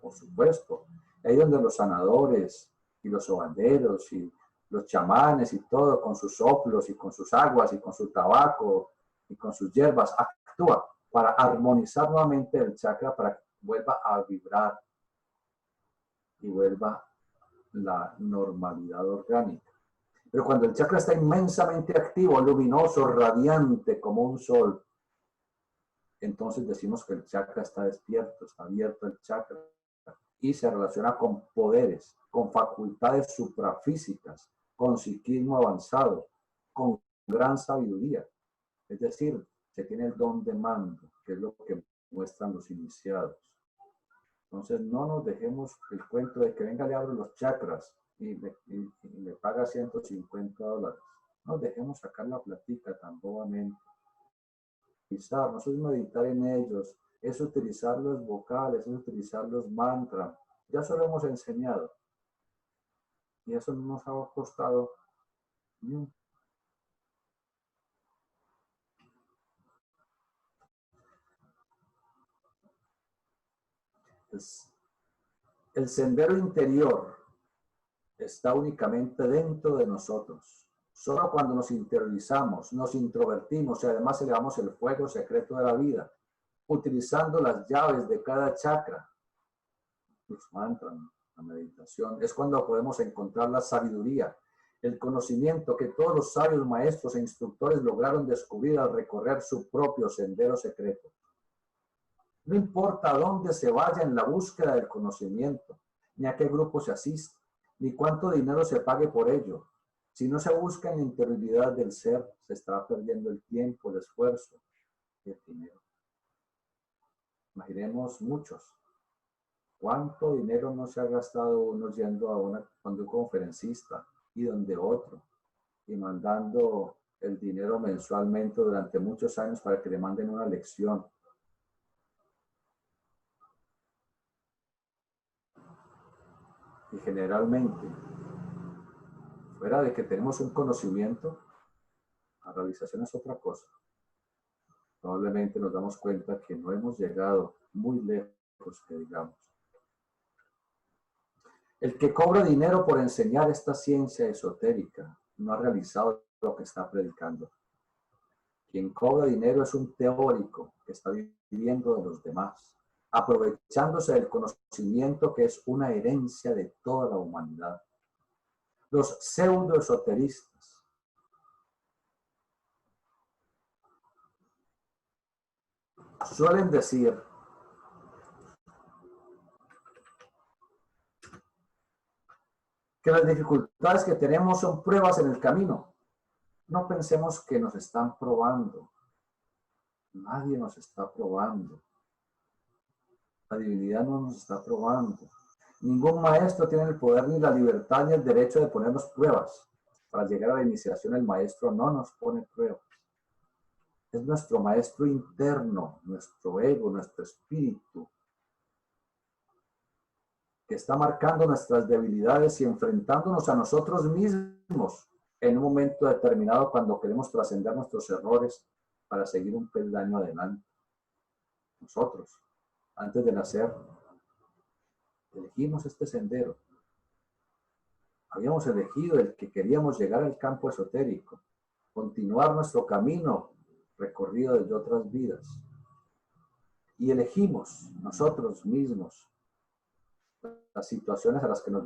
por supuesto. Ahí donde los sanadores y los sobanderos y los chamanes y todo, con sus soplos y con sus aguas y con su tabaco y con sus hierbas, actúa para armonizar nuevamente el chakra para que vuelva a vibrar y vuelva la normalidad orgánica. Pero cuando el chakra está inmensamente activo, luminoso, radiante como un sol, entonces decimos que el chakra está despierto, está abierto el chakra y se relaciona con poderes, con facultades suprafísicas, con psiquismo avanzado, con gran sabiduría. Es decir, se tiene el don de mando, que es lo que muestran los iniciados. Entonces, no nos dejemos el cuento de que venga, le abro los chakras y me paga $150. No nos dejemos sacar la platica tan bobamente. No es meditar en ellos, es utilizar los vocales, es utilizar los mantras. Ya se lo hemos enseñado. Y eso no nos ha costado ni un. El sendero interior está únicamente dentro de nosotros. Solo cuando nos interiorizamos, nos introvertimos y además elevamos el fuego secreto de la vida, utilizando las llaves de cada chakra, los mantras, la meditación, es cuando podemos encontrar la sabiduría, el conocimiento que todos los sabios maestros e instructores lograron descubrir al recorrer su propio sendero secreto. No importa a dónde se vaya en la búsqueda del conocimiento, ni a qué grupo se asiste, ni cuánto dinero se pague por ello. Si no se busca en la interioridad del ser, se está perdiendo el tiempo, el esfuerzo y el dinero. Imaginemos muchos. ¿Cuánto dinero no se ha gastado uno yendo a donde un conferencista y donde otro? Y mandando el dinero mensualmente durante muchos años para que le manden una lección. Y generalmente, fuera de que tenemos un conocimiento, la realización es otra cosa. Probablemente nos damos cuenta que no hemos llegado muy lejos, que digamos. El que cobra dinero por enseñar esta ciencia esotérica no ha realizado lo que está predicando. Quien cobra dinero es un teórico que está viviendo de los demás, aprovechándose del conocimiento que es una herencia de toda la humanidad. Los pseudoesoteristas suelen decir que las dificultades que tenemos son pruebas en el camino. No pensemos que nos están probando. Nadie nos está probando. La divinidad no nos está probando. Ningún maestro tiene el poder, ni la libertad, ni el derecho de ponernos pruebas. Para llegar a la iniciación, el maestro no nos pone pruebas. Es nuestro maestro interno, nuestro ego, nuestro espíritu, que está marcando nuestras debilidades y enfrentándonos a nosotros mismos en un momento determinado cuando queremos trascender nuestros errores para seguir un peldaño adelante. Nosotros, antes de nacer, elegimos este sendero. Habíamos elegido el que queríamos llegar al campo esotérico, continuar nuestro camino recorrido desde otras vidas. Y elegimos nosotros mismos las situaciones a las que nos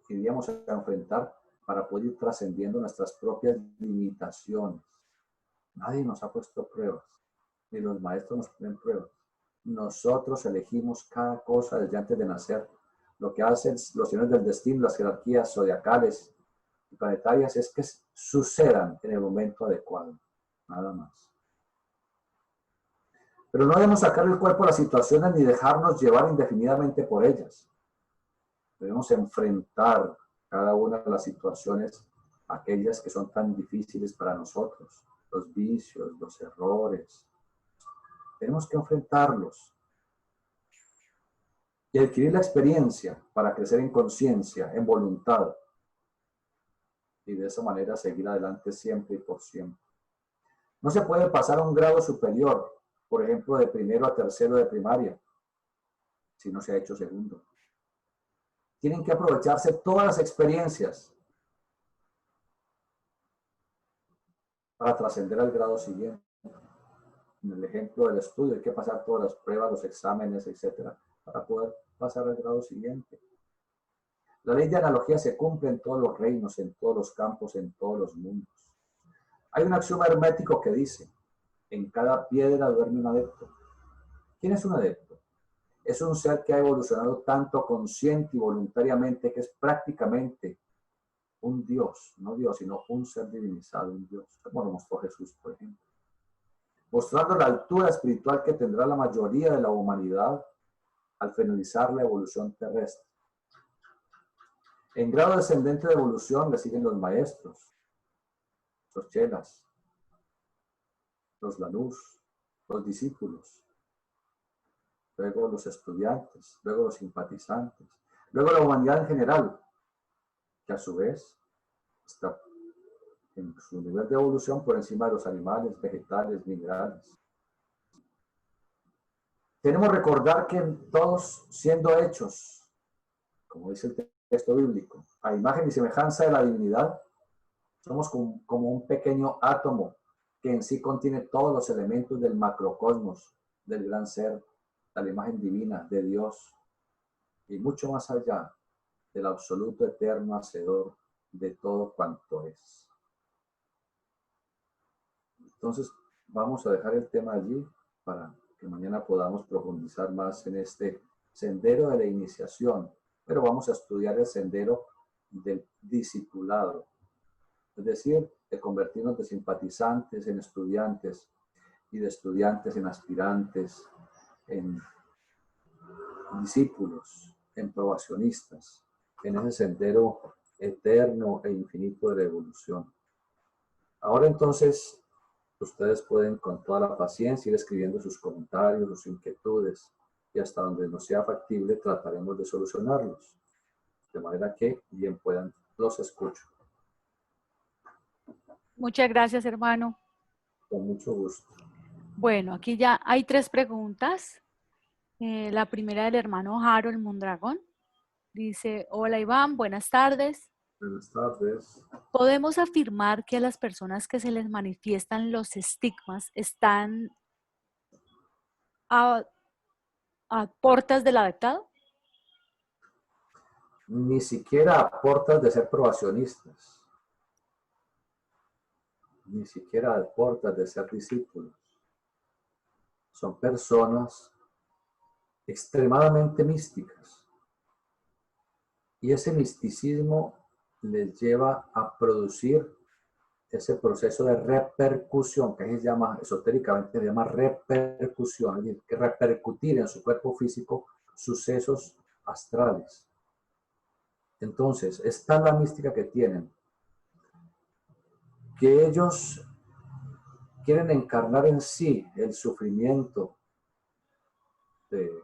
iríamos a enfrentar para poder ir trascendiendo nuestras propias limitaciones. Nadie nos ha puesto pruebas, ni los maestros nos ponen pruebas. Nosotros elegimos cada cosa desde antes de nacer. Lo que hacen los señores del destino, las jerarquías zodiacales y planetarias es que sucedan en el momento adecuado, nada más. Pero no debemos sacar el cuerpo a las situaciones ni dejarnos llevar indefinidamente por ellas. Debemos enfrentar cada una de las situaciones, aquellas que son tan difíciles para nosotros, los vicios, los errores. Tenemos que enfrentarlos y adquirir la experiencia para crecer en conciencia, en voluntad, y de esa manera seguir adelante siempre y por siempre. No se puede pasar a un grado superior, por ejemplo, de primero a tercero de primaria, si no se ha hecho segundo. Tienen que aprovecharse todas las experiencias para trascender al grado siguiente. En el ejemplo del estudio hay que pasar todas las pruebas, los exámenes, etcétera, para poder pasar al grado siguiente. La ley de analogía se cumple en todos los reinos, en todos los campos, en todos los mundos. Hay un axioma hermético que dice: en cada piedra duerme un adepto. ¿Quién es un adepto? Es un ser que ha evolucionado tanto consciente y voluntariamente que es prácticamente un Dios, no Dios, sino un ser divinizado, un Dios, como lo mostró Jesús, por ejemplo. Mostrando la altura espiritual que tendrá la mayoría de la humanidad al finalizar la evolución terrestre. En grado descendente de evolución le siguen los maestros, los chelas, los lanús, los discípulos, luego los estudiantes, luego los simpatizantes, luego la humanidad en general, que a su vez está en su nivel de evolución por encima de los animales, vegetales, minerales. Tenemos que recordar que todos siendo hechos, como dice el texto bíblico, a imagen y semejanza de la divinidad, somos como un pequeño átomo que en sí contiene todos los elementos del macrocosmos, del gran ser, de la imagen divina de Dios, y mucho más allá del absoluto eterno hacedor de todo cuanto es. Entonces, vamos a dejar el tema allí para que mañana podamos profundizar más en este sendero de la iniciación, pero vamos a estudiar el sendero del discipulado, es decir, de convertirnos de simpatizantes en estudiantes y de estudiantes en aspirantes, en discípulos, en probacionistas, en ese sendero eterno e infinito de la evolución. Ahora entonces, ustedes pueden con toda la paciencia ir escribiendo sus comentarios, sus inquietudes, y hasta donde nos sea factible trataremos de solucionarlos, de manera que bien puedan, los escucho. Muchas gracias, hermano. Con mucho gusto. Bueno, aquí ya hay 3 preguntas. La primera del hermano Harold Mondragón. Dice, hola Iván, buenas tardes. Buenas tardes. ¿Podemos afirmar que a las personas que se les manifiestan los estigmas están a puertas del adaptado? Ni siquiera aportas de ser probacionistas, ni siquiera aportas de ser discípulos. Son personas extremadamente místicas. Y ese misticismo les lleva a producir ese proceso de repercusión, que se llama, esotéricamente se llama repercusión, es decir, que repercutir en su cuerpo físico sucesos astrales. Entonces, es tan la mística que tienen, que ellos quieren encarnar en sí el sufrimiento de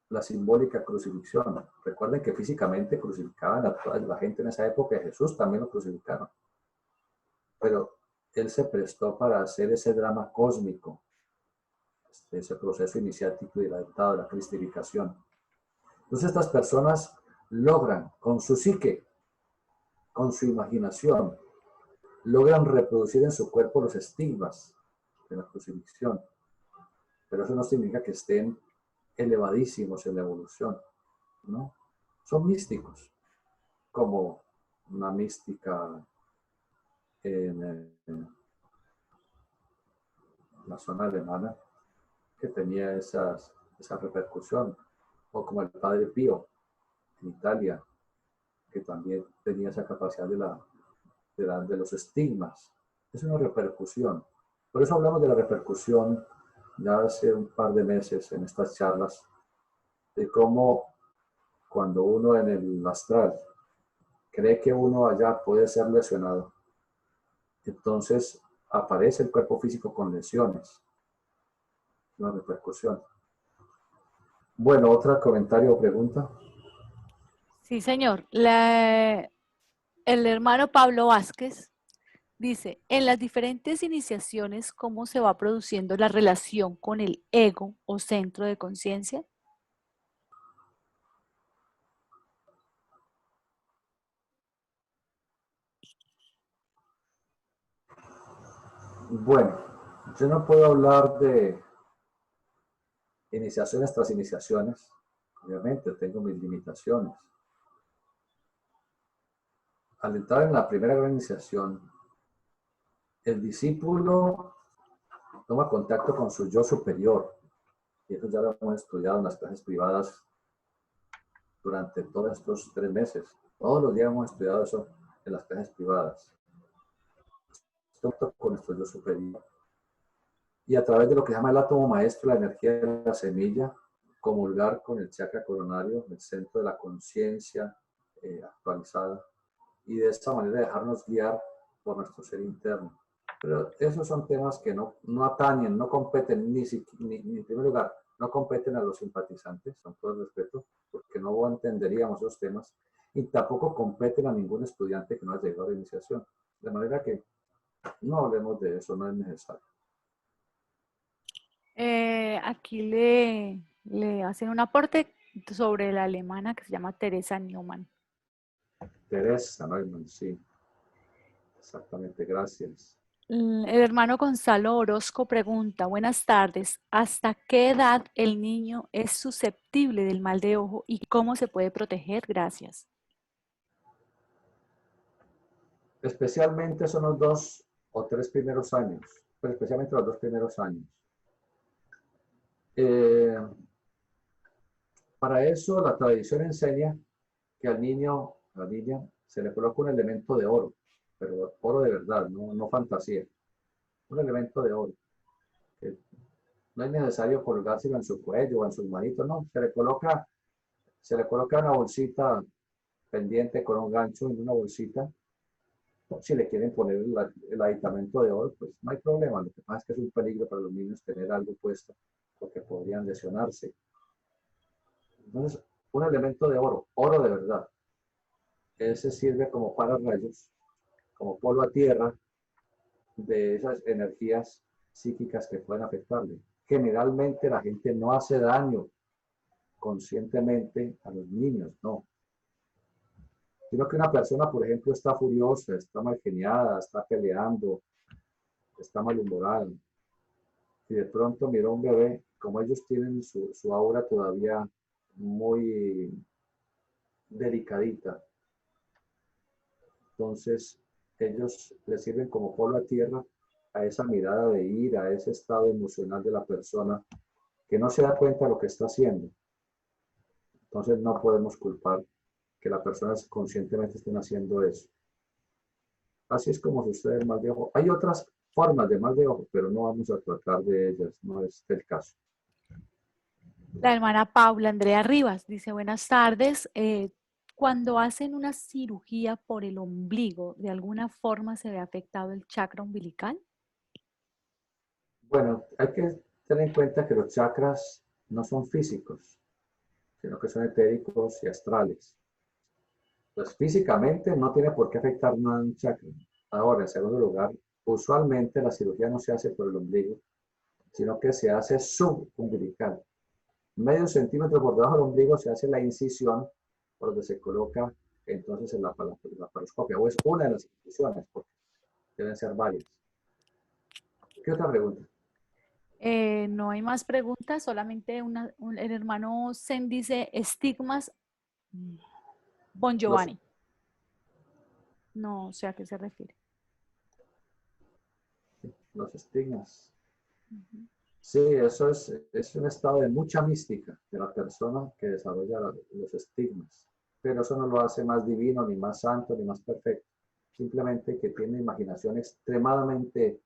la simbólica crucifixión. Recuerden que físicamente crucificaban a toda la gente en esa época, y Jesús también lo crucificaron. Pero él se prestó para hacer ese drama cósmico, ese proceso iniciático y adelantado de la cristificación. Entonces estas personas logran con su psique, con su imaginación, logran reproducir en su cuerpo los estigmas de la crucifixión. Pero eso no significa que estén elevadísimos en la evolución, ¿no? Son místicos, como una mística en la zona alemana que tenía esa repercusión, o como el Padre Pío en Italia, que también tenía esa capacidad de los estigmas. Es una repercusión. Por eso hablamos de la repercusión ya hace un par de meses en estas charlas, de cómo cuando uno en el astral cree que uno allá puede ser lesionado, entonces aparece el cuerpo físico con lesiones. Una repercusión. Bueno, ¿otro comentario o pregunta? Sí, señor. El hermano Pablo Vázquez dice, en las diferentes iniciaciones, ¿cómo se va produciendo la relación con el ego o centro de conciencia? Bueno, yo no puedo hablar de iniciaciones tras iniciaciones. Obviamente tengo mis limitaciones. Al entrar en la primera gran iniciación, el discípulo toma contacto con su yo superior, Y eso ya lo hemos estudiado en las clases privadas durante todos estos 3 meses. Todos los días hemos estudiado eso en las clases privadas. Esto con nuestro yo superior. Y a través de lo que se llama el átomo maestro, la energía de la semilla, comulgar con el chakra coronario, el centro de la conciencia actualizada, y de esta manera dejarnos guiar por nuestro ser interno. Pero esos son temas que no atañen, no competen, ni en primer lugar, no competen a los simpatizantes, con todo el respeto, porque no entenderíamos esos temas, y tampoco competen a ningún estudiante que no haya llegado a la iniciación. De manera que no hablemos de eso, no es necesario. Aquí le hacen un aporte sobre la alemana que se llama Teresa Neumann. Teresa Neumann, sí. Exactamente, gracias. El hermano Gonzalo Orozco pregunta, buenas tardes, ¿hasta qué edad el niño es susceptible del mal de ojo y cómo se puede proteger? Gracias. Especialmente son los 2 o 3 primeros años, pero especialmente los 2 primeros años. Para eso la tradición enseña que al niño, a la niña, se le coloca un elemento de oro, pero oro de verdad, no fantasía. Un elemento de oro. No es necesario colgárselo en su cuello o en sus manitos, no. Se le coloca una bolsita pendiente con un gancho en una bolsita. Si le quieren poner el aditamento de oro, pues no hay problema. Lo que pasa es que es un peligro para los niños tener algo puesto porque podrían lesionarse. Entonces, un elemento de oro, oro de verdad. Ese sirve como pararrayos, como polo a tierra de esas energías psíquicas que pueden afectarle. Generalmente la gente no hace daño conscientemente a los niños, no. Sino que una persona, por ejemplo, está furiosa, está mal geniada, está peleando, está malhumorada. Y de pronto miró a un bebé, como ellos tienen su aura todavía muy delicadita. Entonces, ellos le sirven como polo a tierra a esa mirada de ira, a ese estado emocional de la persona que no se da cuenta de lo que está haciendo. Entonces, no podemos culpar que las personas conscientemente estén haciendo eso. Así es como sucede el mal de ojo. Hay otras formas de mal de ojo, pero no vamos a tratar de ellas, no es el caso. La hermana Paula Andrea Rivas dice, buenas tardes. Cuando hacen una cirugía por el ombligo, ¿de alguna forma se ve afectado el chakra umbilical? Bueno, hay que tener en cuenta que los chakras no son físicos, sino que son etéricos y astrales. Entonces, físicamente no tiene por qué afectar nada un chakra. Ahora, en segundo lugar, usualmente la cirugía no se hace por el ombligo, sino que se hace subumbilical. Medio centímetro por debajo del ombligo se hace la incisión por donde se coloca entonces en la laparoscopia, o es una de las incisiones, porque deben ser varias. ¿Qué otra pregunta? No hay más preguntas, solamente el hermano Zen dice estigmas Bon Giovanni. No sé a qué se refiere. Los estigmas. Sí, eso es un estado de mucha mística de la persona que desarrolla los estigmas. Pero eso no lo hace más divino, ni más santo, ni más perfecto. Simplemente que tiene imaginación extremadamente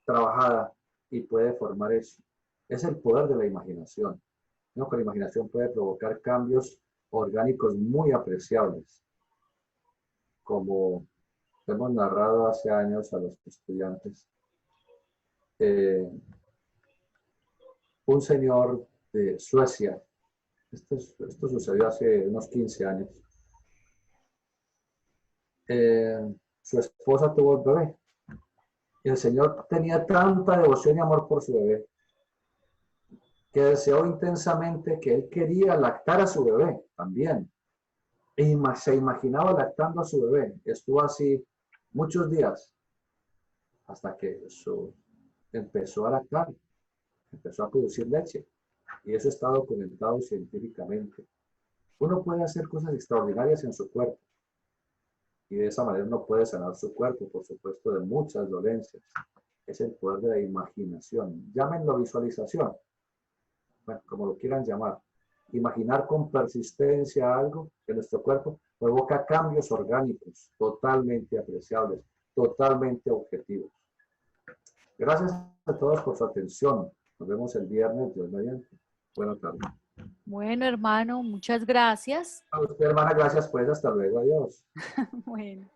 trabajada y puede formar eso. Es el poder de la imaginación. ¿No? Que la imaginación puede provocar cambios orgánicos muy apreciables. Como hemos narrado hace años a los estudiantes. Un señor de Suecia, esto sucedió hace unos 15 años, su esposa tuvo el bebé y el señor tenía tanta devoción y amor por su bebé que deseó intensamente que él quería lactar a su bebé también. Y se imaginaba lactando a su bebé. Estuvo así muchos días hasta que empezó a lactar, empezó a producir leche. Y eso está documentado científicamente. Uno puede hacer cosas extraordinarias en su cuerpo. Y de esa manera uno puede sanar su cuerpo, por supuesto, de muchas dolencias. Es el poder de la imaginación. Llámenlo visualización. bueno, como lo quieran llamar, imaginar con persistencia algo que nuestro cuerpo provoca cambios orgánicos totalmente apreciables, totalmente objetivos. Gracias a todos por su atención. Nos vemos el viernes, Dios mediante. Buenas tardes. Bueno, hermano, muchas gracias. A usted, hermana, gracias, pues, hasta luego, adiós. Bueno.